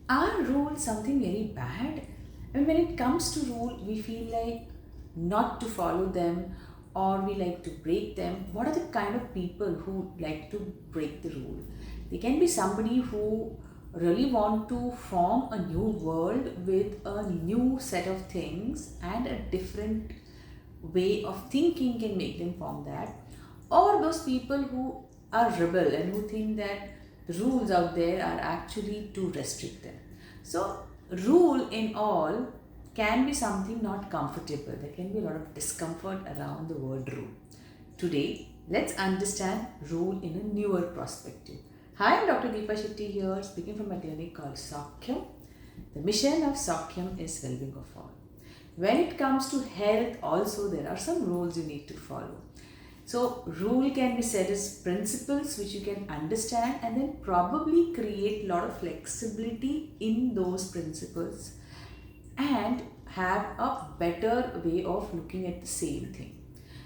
Are rules something very bad? I mean, when it comes to rule, we feel like not to follow them or we like to break them. What are the kind of people who like to break the rule? They can be somebody who really want to form a new world with a new set of things and a different way of thinking can make them form that, or those people who are rebel and who think that the rules out there are actually to restrict them. So rule in all can be something not comfortable. There can be a lot of discomfort around the word rule. Today let's understand rule in a newer perspective. Hi, I'm Dr. Deepa Shetty here, speaking from a clinic called Sakhyam. The mission of Sakhyam is well-being of all. When it comes to health, also there are some rules you need to follow. So, rule can be said as principles which you can understand and then probably create a lot of flexibility in those principles and have a better way of looking at the same thing.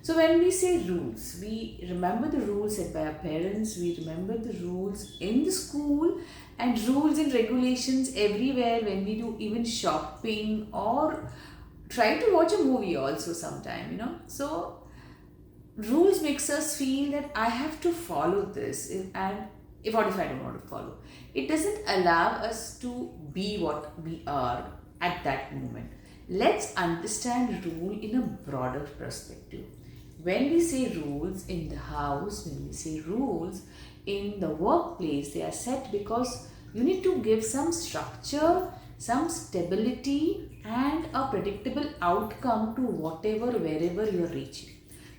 So when we say rules, we remember the rules set by our parents, we remember the rules in the school and rules and regulations everywhere when we do even shopping or try to watch a movie also sometime. So rules makes us feel that I have to follow this and if what if I don't want to follow? It doesn't allow us to be what we are at that moment. Let's understand rule in a broader perspective. When we say rules in the house, when we say rules in the workplace, they are set because you need to give some structure, some stability and a predictable outcome to whatever, wherever you are reaching.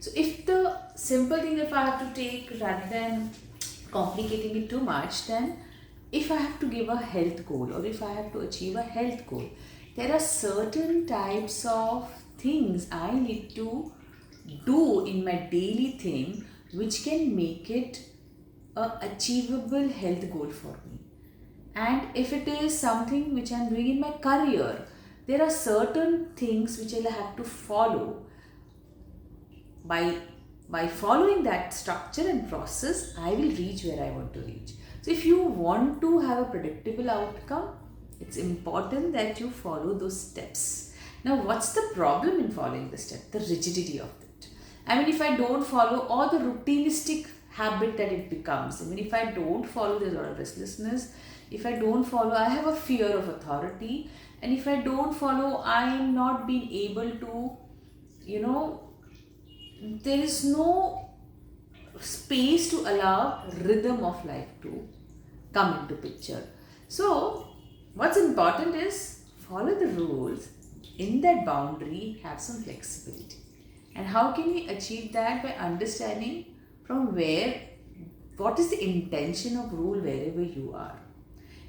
So if the simple thing if I have to take rather than complicating it too much, then if I have to give a health goal or if I have to achieve a health goal, there are certain types of things I need to do in my daily thing which can make it a achievable health goal for me. And if it is something which I'm doing in my career, there are certain things which I'll have to follow. By following that structure and process, I will reach where I want to reach. So if you want to have a predictable outcome, it's important that you follow those steps. Now, what's the problem in following the step? The rigidity of it. I mean, if I don't follow, or the routistic habit that it becomes. I mean, if I don't follow, there's a lot of restlessness. If I don't follow, I have a fear of authority. And if I don't follow, I am not being able to, you know, there is no space to allow rhythm of life to come into picture. So what's important is follow the rules, in that boundary have some flexibility. And how can we achieve that? By understanding from where, what is the intention of rule wherever you are.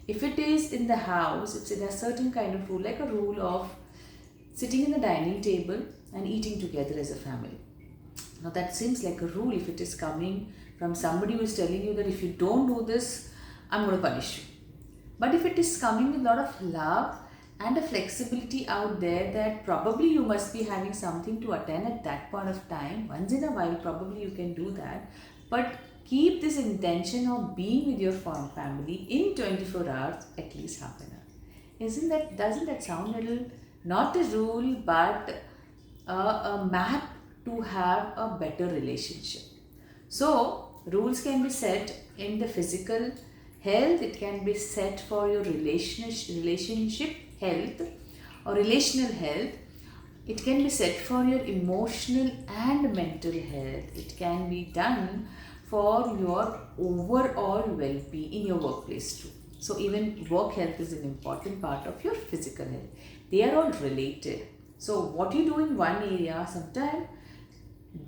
If it is in the house, if there are certain kind of rule, like a rule of sitting in the dining table and eating together as a family. Now that seems like a rule if it is coming from somebody who is telling you that if you don't do this, I'm going to punish you. But if it is coming with a lot of love and a flexibility out there that probably you must be having something to attend at that point of time, once in a while probably you can do that. But keep this intention of being with your family in 24 hours, at least half an hour. Doesn't that sound a little, not a rule, but a map to have a better relationship? So, rules can be set in the physical health, it can be set for your relationship health or relational health, it can be set for your emotional and mental health, it can be done for your overall well-being in your workplace too. So even work health is an important part of your physical health. They are all related. So what you do in one area sometimes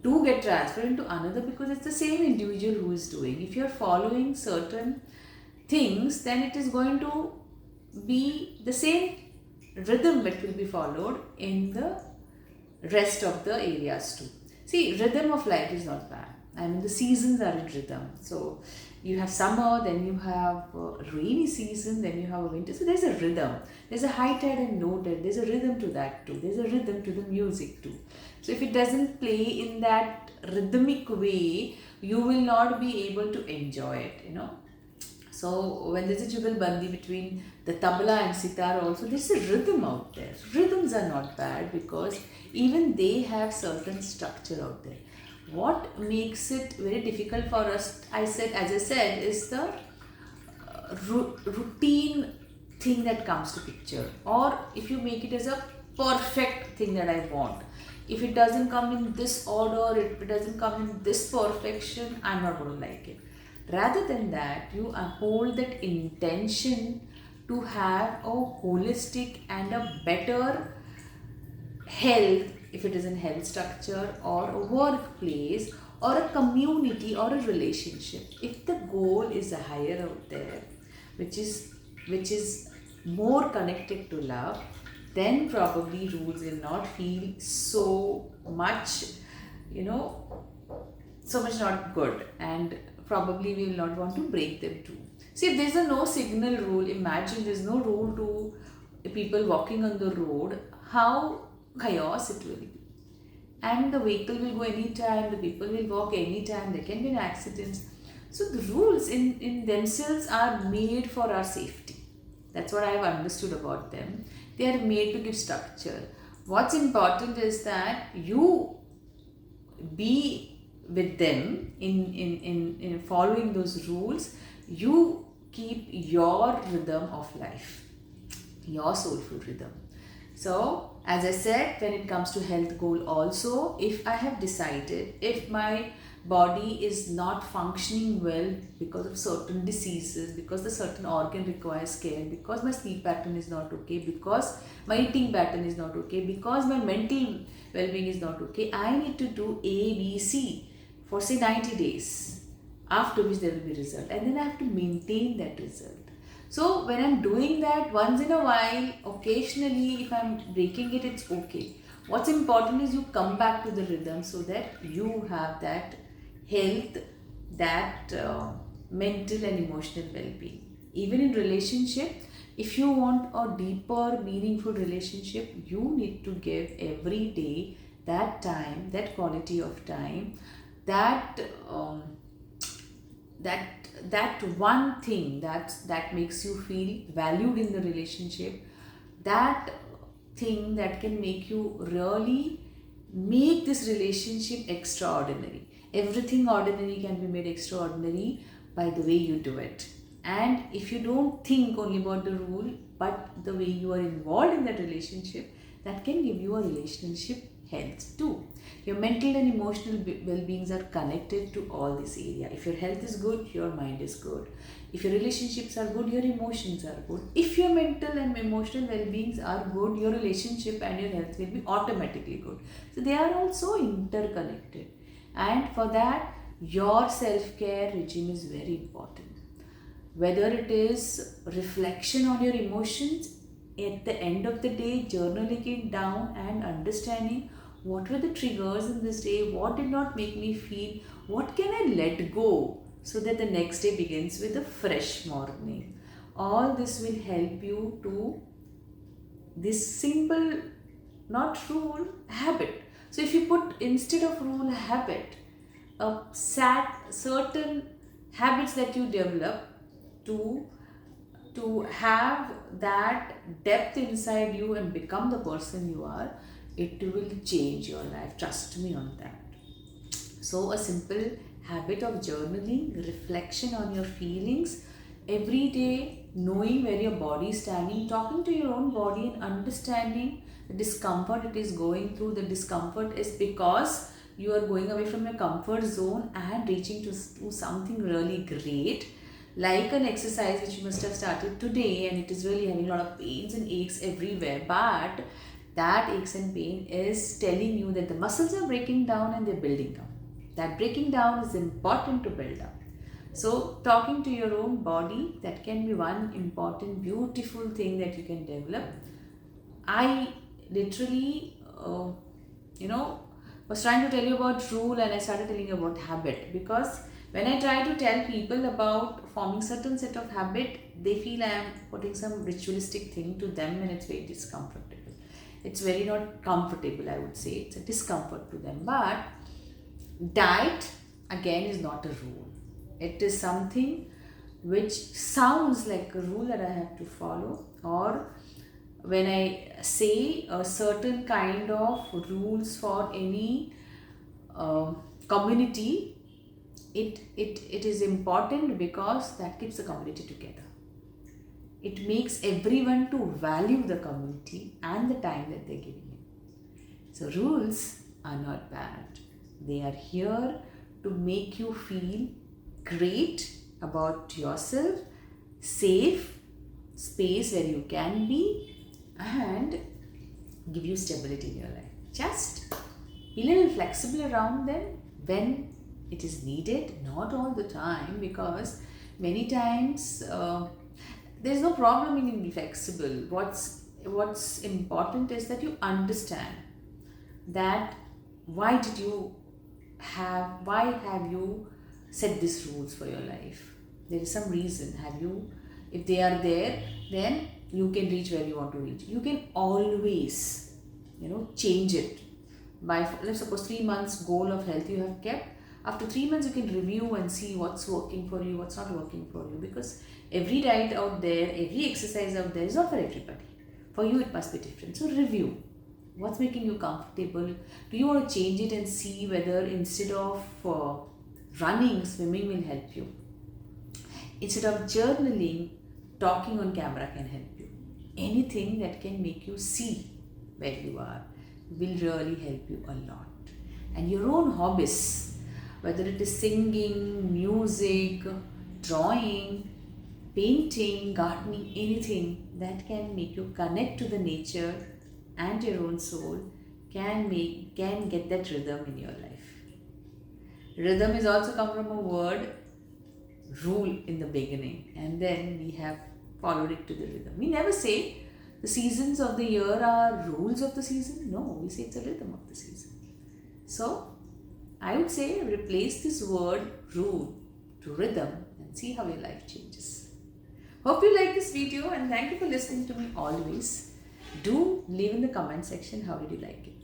do get transferred into another because it's the same individual who is doing. If you're following certain things, then it is going to be the same rhythm that will be followed in the rest of the areas too. See, rhythm of life is not bad. I mean, the seasons are in rhythm. So you have summer, then you have rainy season, then you have a winter. So there's a rhythm. There's a high tide and low tide. There's a rhythm to that too. There's a rhythm to the music too. So if it doesn't play in that rhythmic way, you will not be able to enjoy it, So when there's a jugalbandi between the tabla and sitar also, there's a rhythm out there. Rhythms are not bad because even they have certain structure out there. What makes it very difficult for us, as I said, is the routine thing that comes to picture, or if you make it as a perfect thing that I want. If it doesn't come in this order, if it doesn't come in this perfection, I'm not going to like it. Rather than that, you hold that intention to have a holistic and a better health, if it is in health structure or a workplace or a community or a relationship. If the goal is higher out there, which is more connected to love, then probably rules will not feel so much, you know, so much not good, and probably we will not want to break them too. See, if there's a no signal rule, imagine there's no rule to people walking on the road, how chaos it will be. And the vehicle will go anytime, the people will walk anytime, there can be accidents. So the rules in themselves are made for our safety. That's what I have understood about them. They are made to give structure. What's important is that you be with them in following those rules. You keep your rhythm of life, your soulful rhythm. So, as I said, when it comes to health goal also, if I have decided, if my body is not functioning well because of certain diseases, because the certain organ requires care, because my sleep pattern is not okay, because my eating pattern is not okay, because my mental well-being is not okay, I need to do A, B, C for say 90 days, after which there will be result, and then I have to maintain that result. So when I'm doing that once in a while, occasionally, if I'm breaking it, it's okay. What's important is you come back to the rhythm so that you have that health, that mental and emotional well-being. Even in relationship, if you want a deeper, meaningful relationship, you need to give every day that time, that quality of time, that that one thing that makes you feel valued in the relationship, that thing that can make you really make this relationship extraordinary. Everything ordinary can be made extraordinary by the way you do it. And if you don't think only about the rule, but the way you are involved in that relationship, that can give you a relationship health too. Your mental and emotional well-beings are connected to all this area. If your health is good, your mind is good. If your relationships are good, your emotions are good. If your mental and emotional well-beings are good, your relationship and your health will be automatically good. So they are also interconnected. And for that, your self-care regime is very important. Whether it is reflection on your emotions, at the end of the day, journaling it down and understanding what were the triggers in this day, what did not make me feel, what can I let go so that the next day begins with a fresh morning. All this will help you to this simple, not rule, habit. So if you put instead of rule, habit, certain habits that you develop to have that depth inside you and become the person you are, it will change your life. Trust me on that. So a simple habit of journaling, reflection on your feelings every day, knowing where your body is standing, talking to your own body and understanding the discomfort it is going through. The discomfort is because you are going away from your comfort zone and reaching to something really great, like an exercise which you must have started today, and it is really having a lot of pains and aches everywhere, but that aches and pain is telling you that the muscles are breaking down and they're building up. That breaking down is important to build up. So talking to your own body, that can be one important beautiful thing that you can develop. I literally was trying to tell you about rule, and I started telling you about habit, because when I try to tell people about forming certain set of habit, they feel I am putting some ritualistic thing to them, and it's very discomfortable. It's very not comfortable, I would say. It's a discomfort to them. But diet, again, is not a rule. It is something which sounds like a rule that I have to follow, or when I say a certain kind of rules for any uh, community, it is important because that keeps the community together. It makes everyone to value the community and the time that they're giving it. So rules are not bad. They are here to make you feel great about yourself, safe space where you can be, and give you stability in your life. Just be a little flexible around them when it is needed, not all the time, because many times there's no problem in being flexible. What's important is that you understand that why have you set these rules for your life. There is some reason. If they are there, then you can reach where you want to reach. You can always, change it. By, let's suppose, 3 months goal of health you have kept. After 3 months, you can review and see what's working for you, what's not working for you. Because every diet out there, every exercise out there is not for everybody. For you, it must be different. So review. What's making you comfortable? Do you want to change it and see whether instead of running, swimming will help you? Instead of journaling, talking on camera can help you. Anything that can make you see where you are will really help you a lot. And your own hobbies, whether it is singing, music, drawing, painting, gardening, anything that can make you connect to the nature and your own soul can get that rhythm in your life. Rhythm is also come from a word rule in the beginning, and then we have followed it to the rhythm. We never say the seasons of the year are rules of the season. No, we say it's a rhythm of the season. So I would say replace this word rule to rhythm and see how your life changes. Hope you like this video, and thank you for listening to me always. Do leave in the comment section how did you like it.